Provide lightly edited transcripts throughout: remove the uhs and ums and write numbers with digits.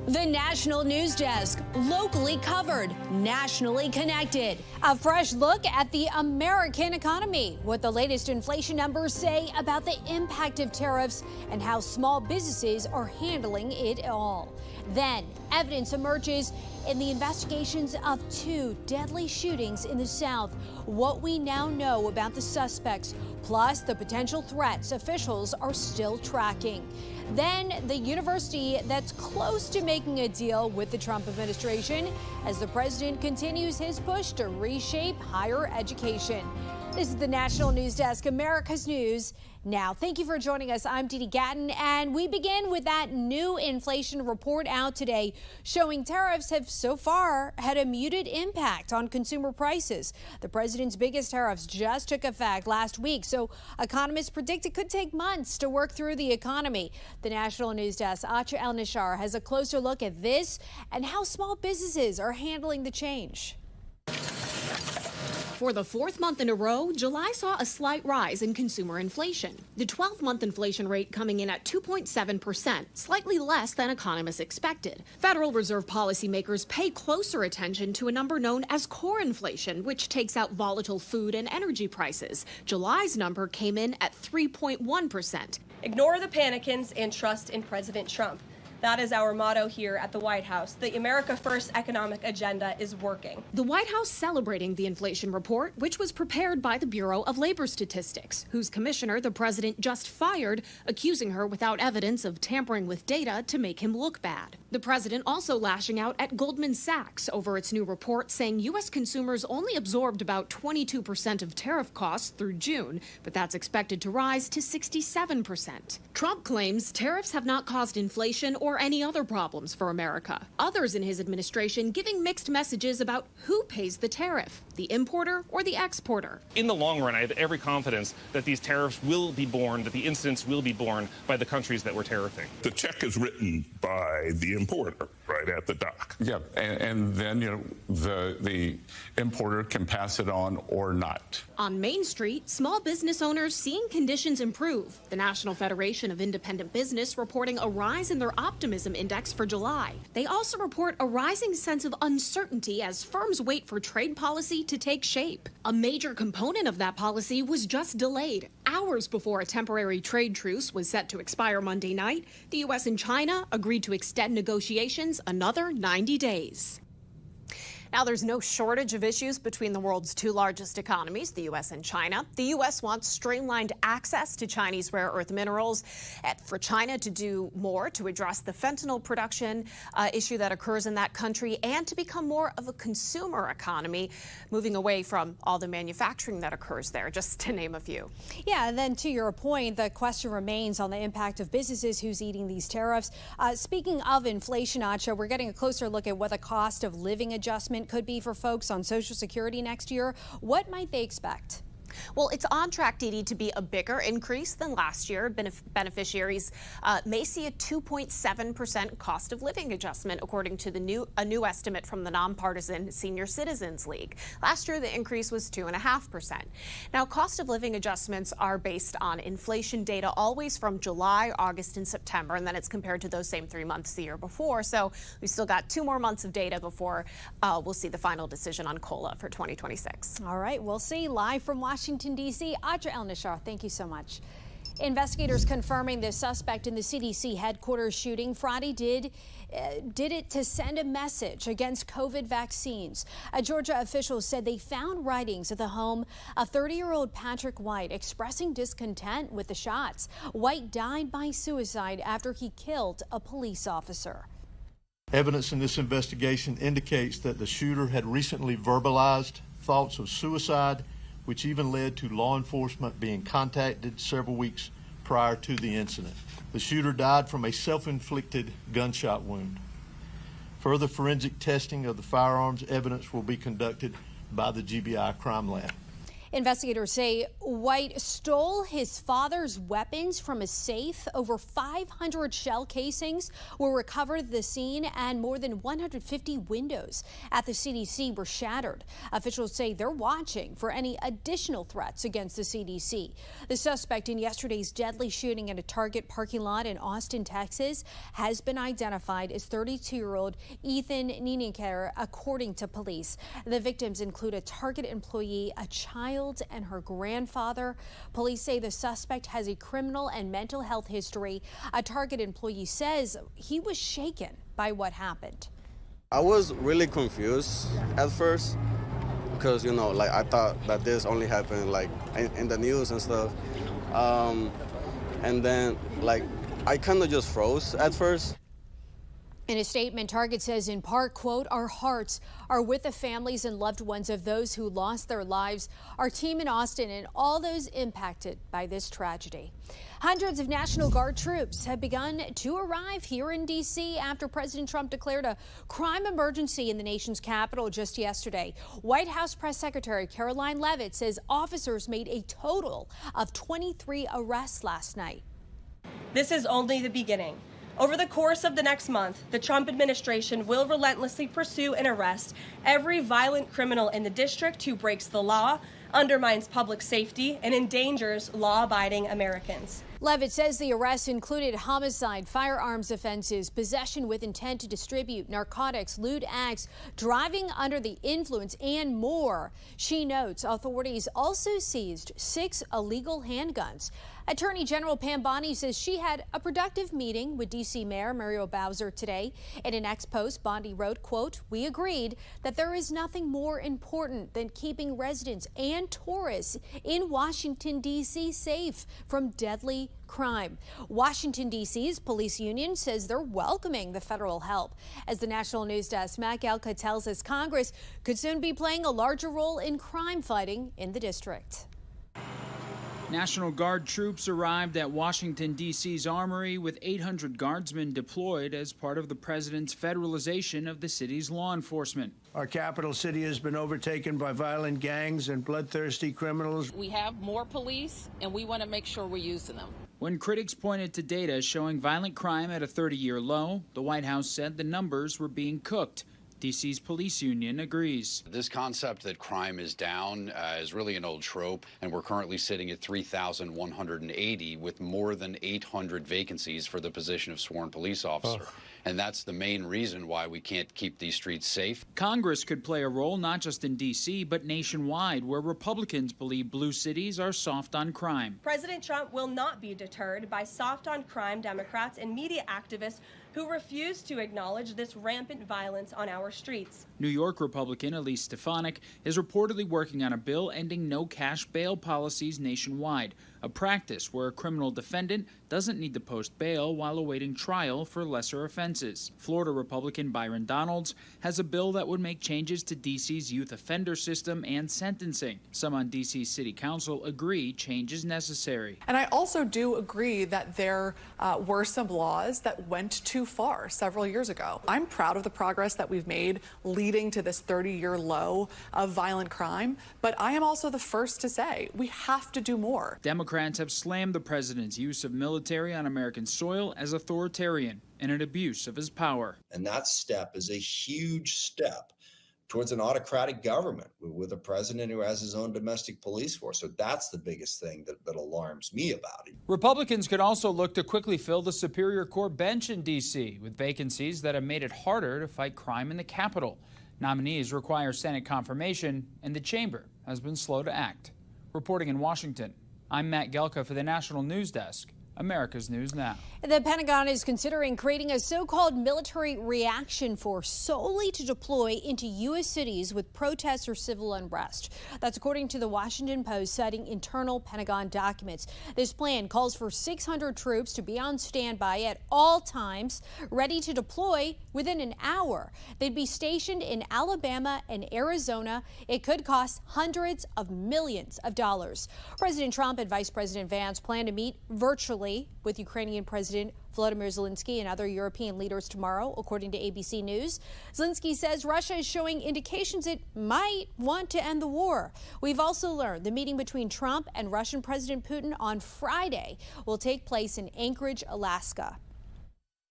The National News Desk, locally covered, nationally connected. A fresh look at the American economy, what the latest inflation numbers say about the impact of tariffs and how small businesses are handling it all. Then, evidence emerges in the investigations of 2 deadly shootings in the South, what we now know about the suspects, plus the potential threats officials are still tracking. Then, the university that's close to making a deal with the Trump administration as the president continues his push to reshape higher education. This is the National News Desk, America's News Now. Thank you for joining us. I'm Dee Gatton, and we begin with that new inflation report out today showing tariffs have so far had a muted impact on consumer prices. The president's biggest tariffs just took effect last week, so economists predict it could take months to work through the economy. The National News Desk, Acha El-Nashar, has a closer look at this and how small businesses are handling the change. For the 4th month in a row, July saw a slight rise in consumer inflation. The 12-month inflation rate coming in at 2.7%, slightly less than economists expected. Federal Reserve policymakers pay closer attention to a number known as core inflation, which takes out volatile food and energy prices. July's number came in at 3.1%. Ignore the panicans and trust in President Trump. That is our motto here at the White House. The America First economic agenda is working. The White House celebrating the inflation report, which was prepared by the Bureau of Labor Statistics, whose commissioner the president just fired, accusing her without evidence of tampering with data to make him look bad. The president also lashing out at Goldman Sachs over its new report, saying U.S. consumers only absorbed about 22% of tariff costs through June, but that's expected to rise to 67%. Trump claims tariffs have not caused inflation or any other problems for America. Others in his administration giving mixed messages about who pays the tariff, the importer or the exporter. In the long run, I have every confidence that these tariffs will be borne, that the incidents will be borne by the countries that we're tariffing. The check is written by the importer right at the dock. Yeah, and then the importer can pass it on or not. On Main Street, small business owners seeing conditions improve. The National Federation of Independent Business reporting a rise in their optimism index for July. They also report a rising sense of uncertainty as firms wait for trade policy to take shape. A major component of that policy was just delayed. Hours before a temporary trade truce was set to expire Monday night, the U.S. and China agreed to extend negotiations another 90 days. Now, there's no shortage of issues between the world's 2 largest economies, the U.S. and China. The U.S. wants streamlined access to Chinese rare earth minerals, and for China to do more to address the fentanyl production issue that occurs in that country and to become more of a consumer economy, moving away from all the manufacturing that occurs there, just to name a few. Yeah, and then to your point, the question remains on the impact of businesses who's eating these tariffs. Speaking of inflation, Acha, we're getting a closer look at what the cost of living adjustment could be for folks on Social Security next year. What might they expect? Well, it's on track, Dee Dee, to be a bigger increase than last year. Beneficiaries may see a 2.7% cost of living adjustment, according to a new estimate from the nonpartisan Senior Citizens League. Last year, the increase was 2.5%. Now, cost of living adjustments are based on inflation data always from July, August, and September, and then it's compared to those same 3 months the year before. So we still got 2 more months of data before we'll see the final decision on COLA for 2026. All right, we'll see. Live from Washington, D.C., Acha El-Nashar, thank you so much. Investigators confirming the suspect in the CDC headquarters shooting Friday did it to send a message against COVID vaccines. Georgia officials said they found writings at the home of 30-year-old Patrick White expressing discontent with the shots. White died by suicide after he killed a police officer. Evidence in this investigation indicates that the shooter had recently verbalized thoughts of suicide, which even led to law enforcement being contacted several weeks prior to the incident. The shooter died from a self-inflicted gunshot wound. Further forensic testing of the firearms evidence will be conducted by the GBI Crime Lab. Investigators say White stole his father's weapons from a safe. Over 500 shell casings were recovered at the scene, and more than 150 windows at the CDC were shattered. Officials say they're watching for any additional threats against the CDC. The suspect in yesterday's deadly shooting at a Target parking lot in Austin, Texas, has been identified as 32-year-old Ethan Nieneker, according to police. The victims include a Target employee, a child, and her grandfather. Police say the suspect has a criminal and mental health history. A Target employee says he was shaken by what happened. I was really confused at first because, like I thought that this only happened like in the news and stuff. And then I kind of just froze at first. In a statement, Target says in part, quote, "Our hearts are with the families and loved ones of those who lost their lives, our team in Austin, and all those impacted by this tragedy." Hundreds of National Guard troops have begun to arrive here in D.C. after President Trump declared a crime emergency in the nation's capital just yesterday. White House Press Secretary Caroline Leavitt says officers made a total of 23 arrests last night. This is only the beginning. Over the course of the next month, the Trump administration will relentlessly pursue and arrest every violent criminal in the district who breaks the law, undermines public safety, and endangers law-abiding Americans. Leavitt says the arrests included homicide, firearms offenses, possession with intent to distribute, narcotics, lewd acts, driving under the influence, and more. She notes authorities also seized 6 illegal handguns. Attorney General Pam Bondi says she had a productive meeting with D.C. Mayor Muriel Bowser today. In an X post, Bondi wrote, quote, "We agreed that there is nothing more important than keeping residents and tourists in Washington, D.C. safe from deadly crime." Washington, D.C.'s police union says they're welcoming the federal help. As the National News Desk, Matt Galka tells us Congress could soon be playing a larger role in crime fighting in the district. National Guard troops arrived at Washington, D.C.'s Armory with 800 guardsmen deployed as part of the president's federalization of the city's law enforcement. Our capital city has been overtaken by violent gangs and bloodthirsty criminals. We have more police, and we want to make sure we're using them. When critics pointed to data showing violent crime at a 30-year low, the White House said the numbers were being cooked. D.C.'s police union agrees. This concept that crime is down is really an old trope, and we're currently sitting at 3,180 with more than 800 vacancies for the position of sworn police officer. And that's the main reason why we can't keep these streets safe. Congress could play a role not just in D.C., but nationwide, where Republicans believe blue cities are soft on crime. President Trump will not be deterred by soft on crime Democrats and media activists who refuse to acknowledge this rampant violence on our streets. New York Republican Elise Stefanik is reportedly working on a bill ending no-cash bail policies nationwide, a practice where a criminal defendant doesn't need to post bail while awaiting trial for lesser offenses. Florida Republican Byron Donalds has a bill that would make changes to D.C.'s youth offender system and sentencing. Some on D.C.'s City Council agree change is necessary. And I also do agree that there were some laws that went too far several years ago. I'm proud of the progress that we've made leading to this 30-year low of violent crime, but I am also the first to say we have to do more. Democrats have slammed the president's use of military on American soil as authoritarian and an abuse of his power. And that step is a huge step towards an autocratic government with a president who has his own domestic police force. So that's the biggest thing that alarms me about it. Republicans could also look to quickly fill the Superior Court bench in D.C. with vacancies that have made it harder to fight crime in the Capitol. Nominees require Senate confirmation, and the chamber has been slow to act. Reporting in Washington, I'm Matt Gelka for the National News Desk, America's News Now. The Pentagon is considering creating a so-called military reaction force solely to deploy into U.S. cities with protests or civil unrest. That's according to the Washington Post, citing internal Pentagon documents. This plan calls for 600 troops to be on standby at all times, ready to deploy within an hour. They'd be stationed in Alabama and Arizona. It could cost hundreds of millions of dollars. President Trump and Vice President Vance plan to meet virtually reportedly with Ukrainian President Volodymyr Zelensky and other European leaders tomorrow, according to ABC News. Zelensky says Russia is showing indications it might want to end the war. We've also learned the meeting between Trump and Russian President Putin on Friday will take place in Anchorage, Alaska.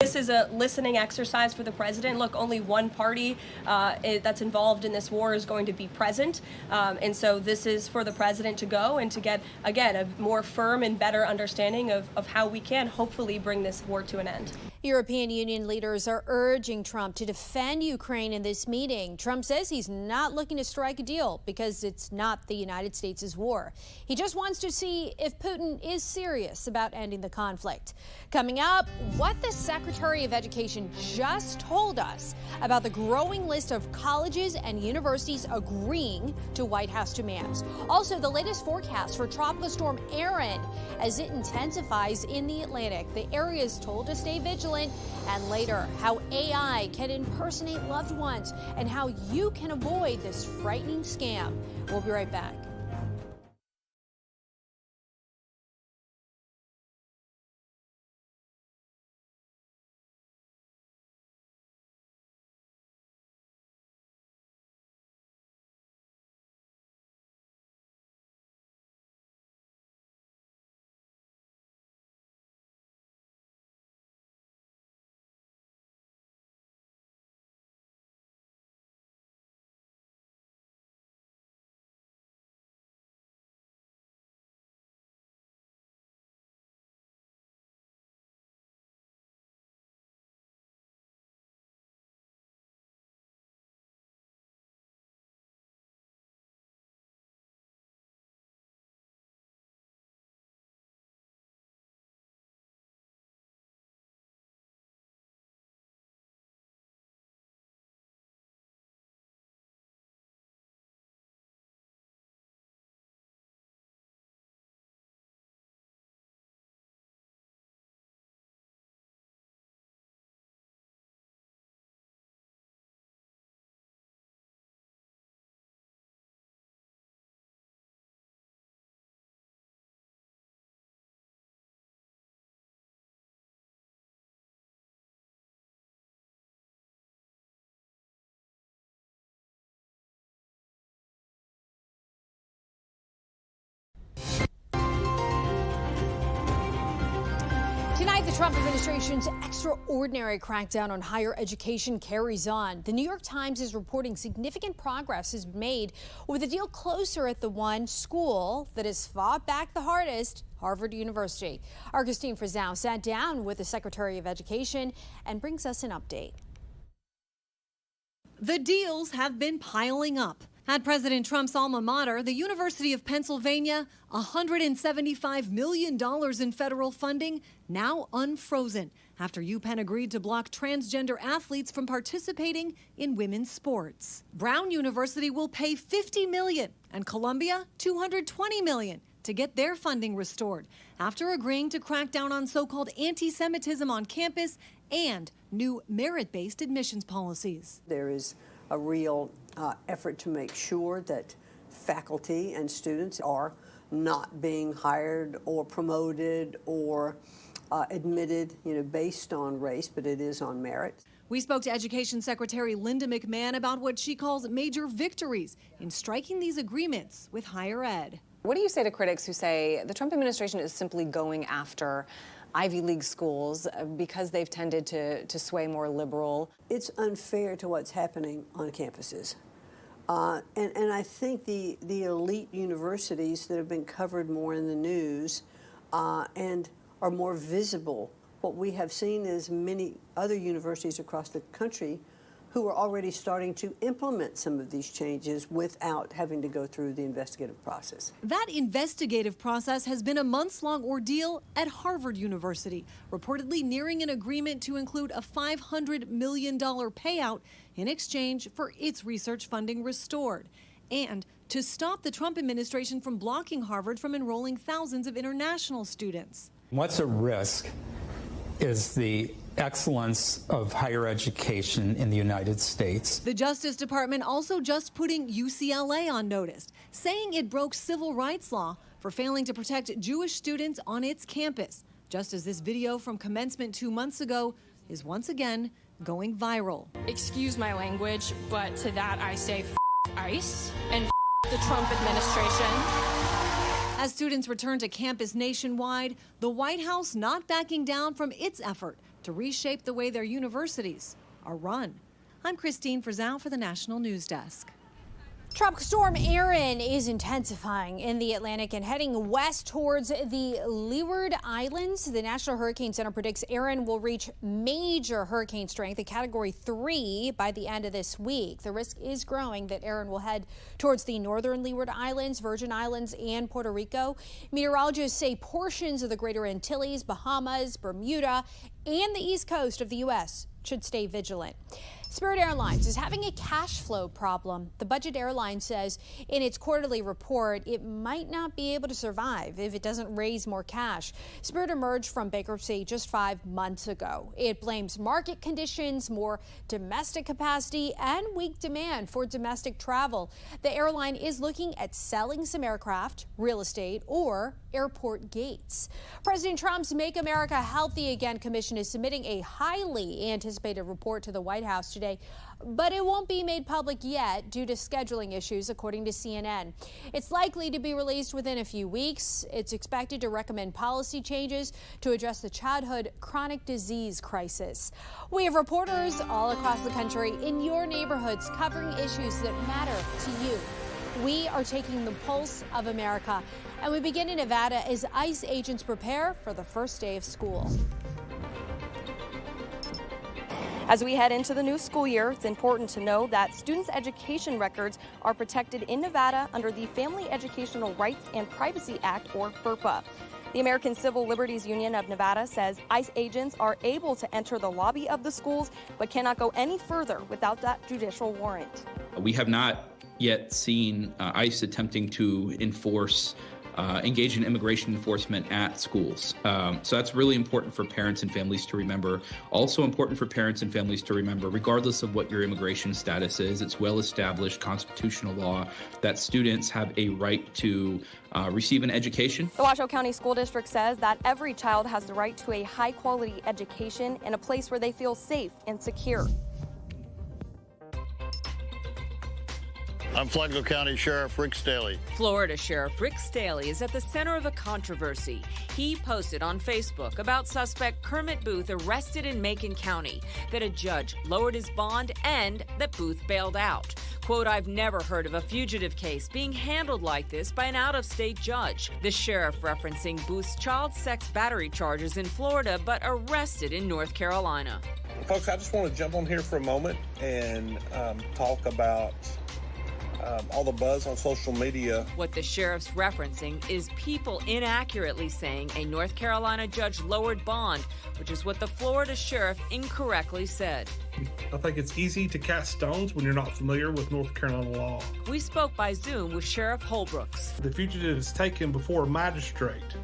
This is a listening exercise for the president. Look, only one party that's involved in this war is going to be present. And so this is for the president to go and to get, again, a more firm and better understanding of how we can hopefully bring this war to an end. European Union leaders are urging Trump to defend Ukraine in this meeting. Trump says he's not looking to strike a deal because it's not the United States' war. He just wants to see if Putin is serious about ending the conflict. Coming up, what the Secretary of Education just told us about the growing list of colleges and universities agreeing to White House demands. Also, the latest forecast for Tropical Storm Erin as it intensifies in the Atlantic. The area is told to stay vigilant. And later, how AI can impersonate loved ones and how you can avoid this frightening scam. We'll be right back. Tonight, the Trump administration's extraordinary crackdown on higher education carries on. The New York Times is reporting significant progress has been made with a deal closer at the one school that has fought back the hardest, Harvard University. Our Christine Frizzell sat down with the Secretary of Education and brings us an update. The deals have been piling up. At President Trump's alma mater, the University of Pennsylvania, $175 million in federal funding now unfrozen after UPenn agreed to block transgender athletes from participating in women's sports. Brown University will pay $50 million and Columbia $220 million to get their funding restored after agreeing to crack down on so-called anti-Semitism on campus and new merit-based admissions policies. There is a real effort to make sure that faculty and students are not being hired or promoted or admitted, based on race, but it is on merit. We spoke to Education Secretary Linda McMahon about what she calls major victories in striking these agreements with higher ed. What do you say to critics who say the Trump administration is simply going after Ivy League schools because they've tended to sway more liberal? It's unfair to what's happening on campuses. And I think the elite universities that have been covered more in the news and are more visible, what we have seen is many other universities across the country who are already starting to implement some of these changes without having to go through the investigative process. That investigative process has been a months-long ordeal at Harvard University, reportedly nearing an agreement to include a $500 million payout in exchange for its research funding restored, and to stop the Trump administration from blocking Harvard from enrolling thousands of international students. What's at risk is the excellence of higher education in the United States. The Justice Department also just putting UCLA on notice, saying it broke civil rights law for failing to protect Jewish students on its campus. just as this video from commencement 2 months ago is once again going viral. Excuse my language, but to that I say f ICE and f the Trump administration. As students return to campus nationwide, the White House not backing down from its effort to reshape the way their universities are run. I'm Christine Frizzell for the National News Desk. Tropical storm Erin is intensifying in the Atlantic and heading west towards the Leeward Islands. The National Hurricane Center predicts Erin will reach major hurricane strength, a Category 3, by the end of this week. The risk is growing that Erin will head towards the northern Leeward Islands, Virgin Islands, and Puerto Rico. Meteorologists say portions of the Greater Antilles, Bahamas, Bermuda, and the east coast of the U.S. should stay vigilant. Spirit Airlines is having a cash flow problem. The budget airline says in its quarterly report it might not be able to survive if it doesn't raise more cash. Spirit emerged from bankruptcy just 5 months ago. It blames market conditions, more domestic capacity, and weak demand for domestic travel. The airline is looking at selling some aircraft, real estate, or airport gates. President Trump's Make America Healthy Again Commission is submitting a highly anticipated report to the White House today, but it won't be made public yet due to scheduling issues, according to CNN. It's likely to be released within a few weeks. It's expected to recommend policy changes to address the childhood chronic disease crisis. We have reporters all across the country in your neighborhoods covering issues that matter to you. We are taking the pulse of America, and we begin in Nevada as ICE agents prepare for the first day of school. As we head into the new school year, it's important to know that students' education records are protected in Nevada under the Family Educational Rights and Privacy Act, or FERPA. The American Civil Liberties Union of Nevada says ICE agents are able to enter the lobby of the schools, but cannot go any further without that judicial warrant. We have not yet seen ICE attempting to engage in immigration enforcement at schools. So that's really important for parents and families to remember. Also important for parents and families to remember, regardless of what your immigration status is, it's well-established constitutional law that students have a right to receive an education. The Washoe County School District says that every child has the right to a high-quality education in a place where they feel safe and secure. I'm Flagler County Sheriff Rick Staley. Florida Sheriff Rick Staley is at the center of a controversy. He posted on Facebook about suspect Kermit Booth arrested in Macon County, that a judge lowered his bond and that Booth bailed out. Quote, "I've never heard of a fugitive case being handled like this by an out-of-state judge." The sheriff referencing Booth's child sex battery charges in Florida, but arrested in North Carolina. Folks, I just want to jump on here for a moment and talk about all the buzz on social media. What the sheriff's referencing is people inaccurately saying a North Carolina judge lowered bond, which is what the Florida sheriff incorrectly said. I think it's easy to cast stones when you're not familiar with North Carolina law. We spoke by Zoom with Sheriff Holbrooks. The fugitive is taken before a magistrate.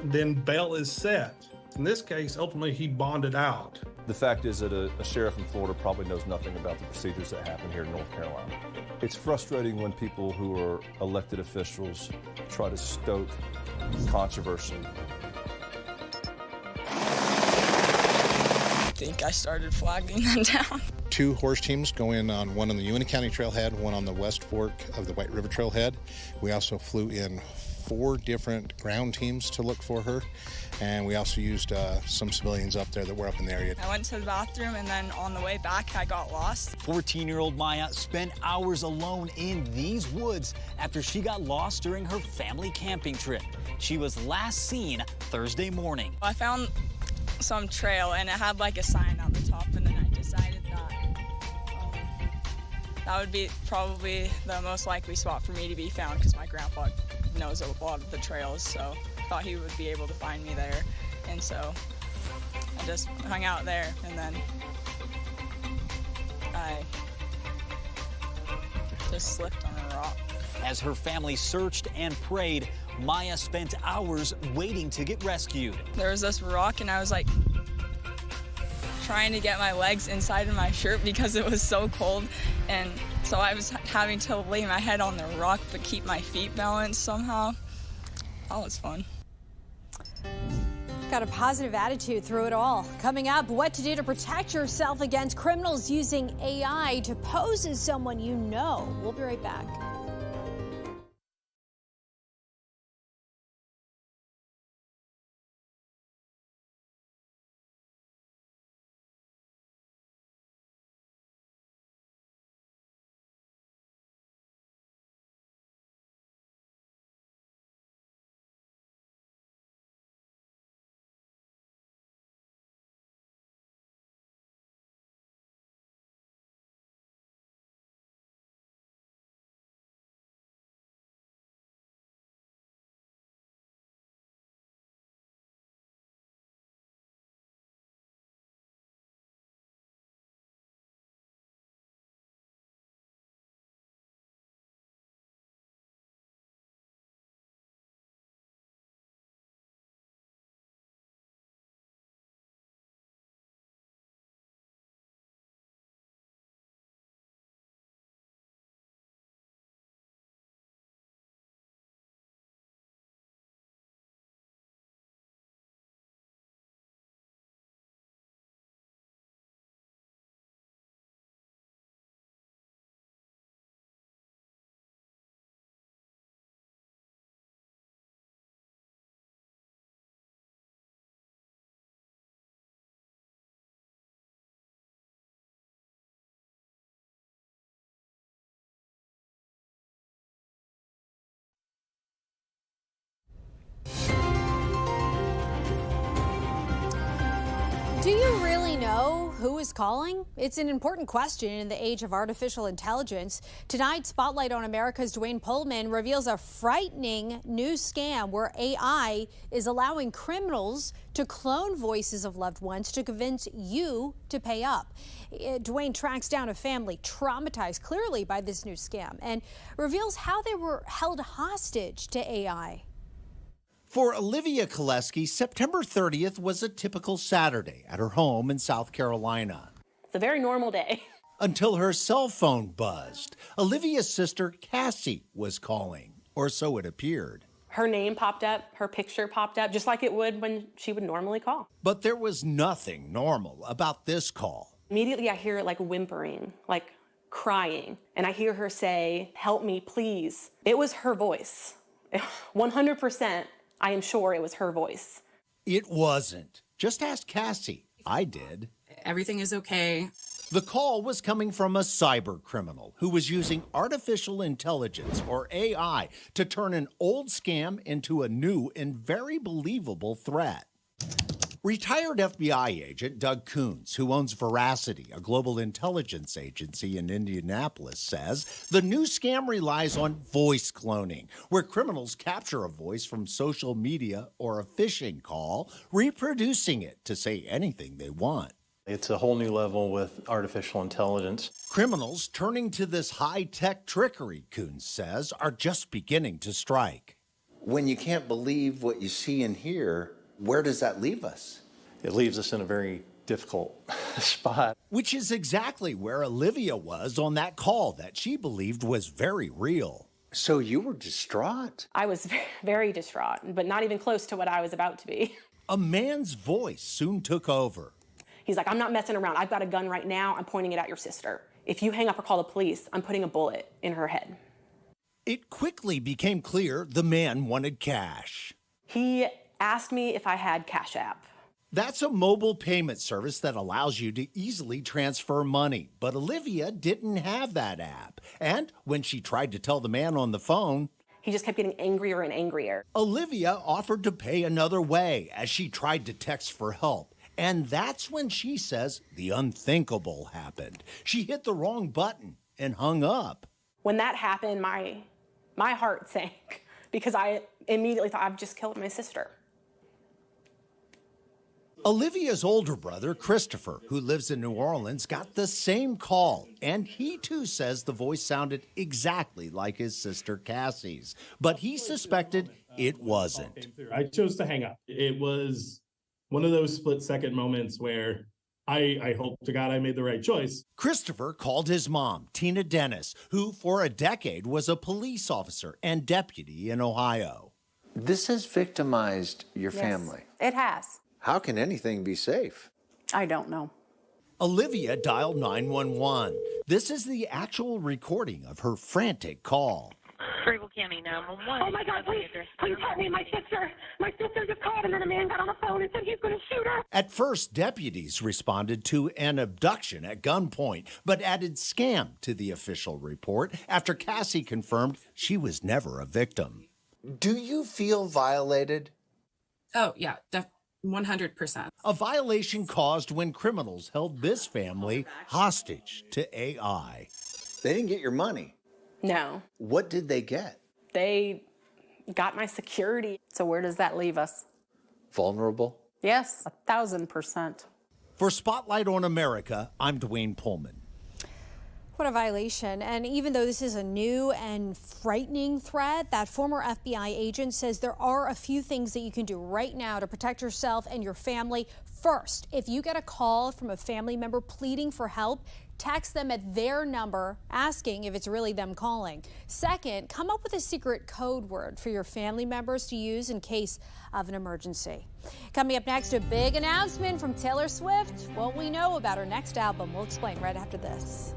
Then bail is set. In this case, ultimately, he bonded out. The fact is that a sheriff in Florida probably knows nothing about the procedures that happen here in North Carolina. It's frustrating when people who are elected officials try to stoke controversy. I think I started flagging them down. 2 horse teams go in on one on the Uinta County Trailhead, one on the West Fork of the White River Trailhead. We also flew in 4 different ground teams to look for her, and we also used some civilians up there that were up in the area. I went to the bathroom, and then on the way back, I got lost. 14-year-old Maya spent hours alone in these woods after she got lost during her family camping trip. She was last seen Thursday morning. I found some trail, and it had like a sign on the top, and then I decided that would be probably the most likely spot for me to be found, because my grandpa knows a lot of the trails, so I thought he would be able to find me there. And so I just hung out there, and then I just slipped on a rock. As her family searched and prayed, Maya spent hours waiting to get rescued. There was this rock, and I was like trying to get my legs inside of my shirt because it was so cold, and so I was having to lay my head on the rock but keep my feet balanced somehow. That was fun. got a positive attitude through it all. Coming up, what to do to protect yourself against criminals using AI to pose as someone you know. We'll be right back. Do you really know who is calling? It's an important question in the age of artificial intelligence. Tonight, Spotlight on America's Dwayne Pullman reveals a frightening new scam where AI is allowing criminals to clone voices of loved ones to convince you to pay up. Dwayne tracks down a family traumatized clearly by this new scam and reveals how they were held hostage to AI. For Olivia Koleski, September 30th was a typical Saturday at her home in South Carolina. It's a very normal day. Until her cell phone buzzed. Olivia's sister, Cassie, was calling, or so it appeared. Her name popped up, her picture popped up, just like it would when she would normally call. But there was nothing normal about this call. Immediately I hear like whimpering, like crying, and I hear her say, "Help me, please." It was her voice. 100%. I am sure it was her voice. It wasn't. Just ask Cassie. I did. Everything is okay. The call was coming from a cyber criminal who was using artificial intelligence, or AI, to turn an old scam into a new and very believable threat. Retired FBI agent Doug Coons, who owns Veracity, a global intelligence agency in Indianapolis, says the new scam relies on voice cloning, where criminals capture a voice from social media or a phishing call, reproducing it to say anything they want. It's a whole new level with artificial intelligence. Criminals turning to this high-tech trickery, Coons says, are just beginning to strike. When you can't believe what you see and hear, where does that leave us? It leaves us in a very difficult spot. Which is exactly where Olivia was on that call that she believed was very real. So you were distraught? I was very distraught, but not even close to what I was about to be. A man's voice soon took over. He's like, "I'm not messing around. I've got a gun right now. I'm pointing it at your sister. If you hang up or call the police, I'm putting a bullet in her head." It quickly became clear the man wanted cash. He asked me if I had Cash App. That's a mobile payment service that allows you to easily transfer money. But Olivia didn't have that app. And when she tried to tell the man on the phone, he just kept getting angrier and angrier. Olivia offered to pay another way as she tried to text for help. And that's when she says the unthinkable happened. She hit the wrong button and hung up. When that happened, my heart sank because I immediately thought, I've just killed my sister. Olivia's older brother, Christopher, who lives in New Orleans, got the same call. And he too says the voice sounded exactly like his sister Cassie's. But he suspected it wasn't. I chose to hang up. It was one of those split-second moments where I hope to God I made the right choice. Christopher called his mom, Tina Dennis, who for a decade was a police officer and deputy in Ohio. This has victimized your Yes, family. it has. How can anything be safe? I don't know. Olivia dialed 911. This is the actual recording of her frantic call. Grable County 911. Oh my God, please help me. My sister just called, and then a man got on the phone and said he's going to shoot her. At first, deputies responded to an abduction at gunpoint, but added scam to the official report after Cassie confirmed she was never a victim. Do you feel violated? Oh, yeah, 100%. A violation caused when criminals held this family hostage to AI. They didn't get your money. No. What did they get? They got my security. So where does that leave us? Vulnerable? Yes, 1,000%. For Spotlight on America, I'm Dwayne Pullman. What a violation. And even though this is a new and frightening threat, that former FBI agent says there are a few things that you can do right now to protect yourself and your family. First, if you get a call from a family member pleading for help, text them at their number asking if it's really them calling. Second, come up with a secret code word for your family members to use in case of an emergency. Coming up next, a big announcement from Taylor Swift. What we know about her next album, we'll explain right after this.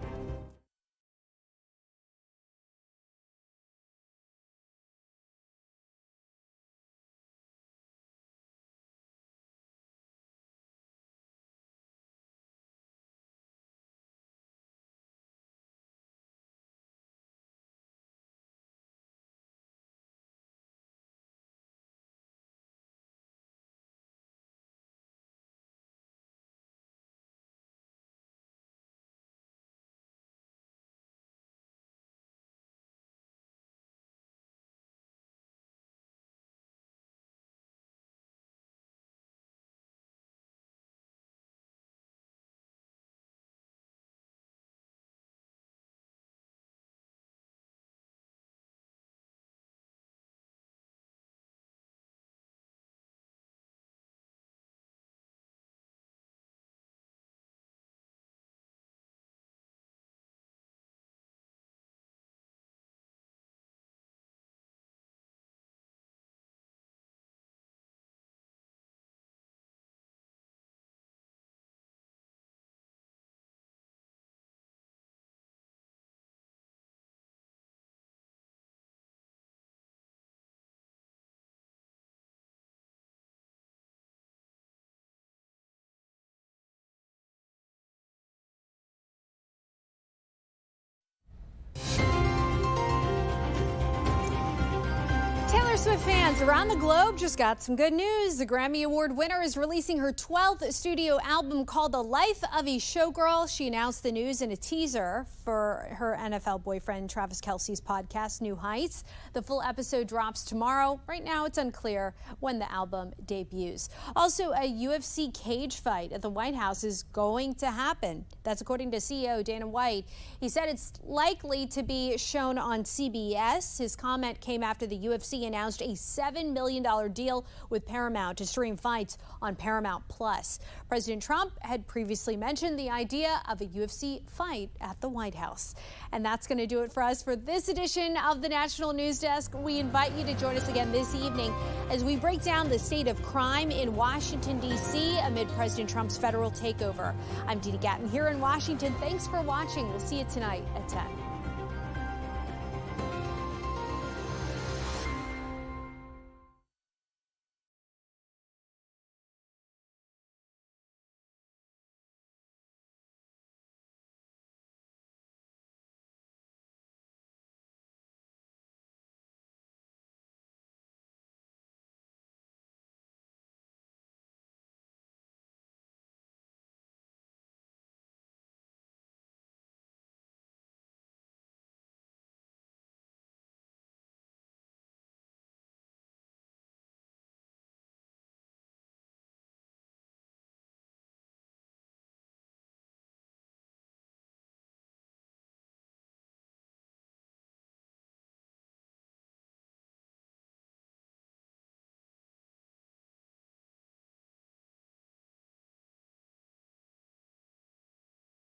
Taylor Swift fans around the globe just got some good news. The Grammy Award winner is releasing her 12th studio album called The Life of a Showgirl. She announced the news in a teaser for her NFL boyfriend Travis Kelce's podcast, New Heights. The full episode drops tomorrow. Right now, it's unclear when the album debuts. Also, a UFC cage fight at the White House is going to happen. That's according to CEO Dana White. He said it's likely to be shown on CBS. His comment came after the UFC announced a $7 million deal with Paramount to stream fights on Paramount Plus. President Trump had previously mentioned the idea of a UFC fight at the White House. And that's going to do it for us for this edition of the National News Desk. We invite you to join us again this evening as we break down the state of crime in Washington, D.C. amid President Trump's federal takeover. I'm Dee Gatton here in Washington. Thanks for watching. We'll see you tonight at 10.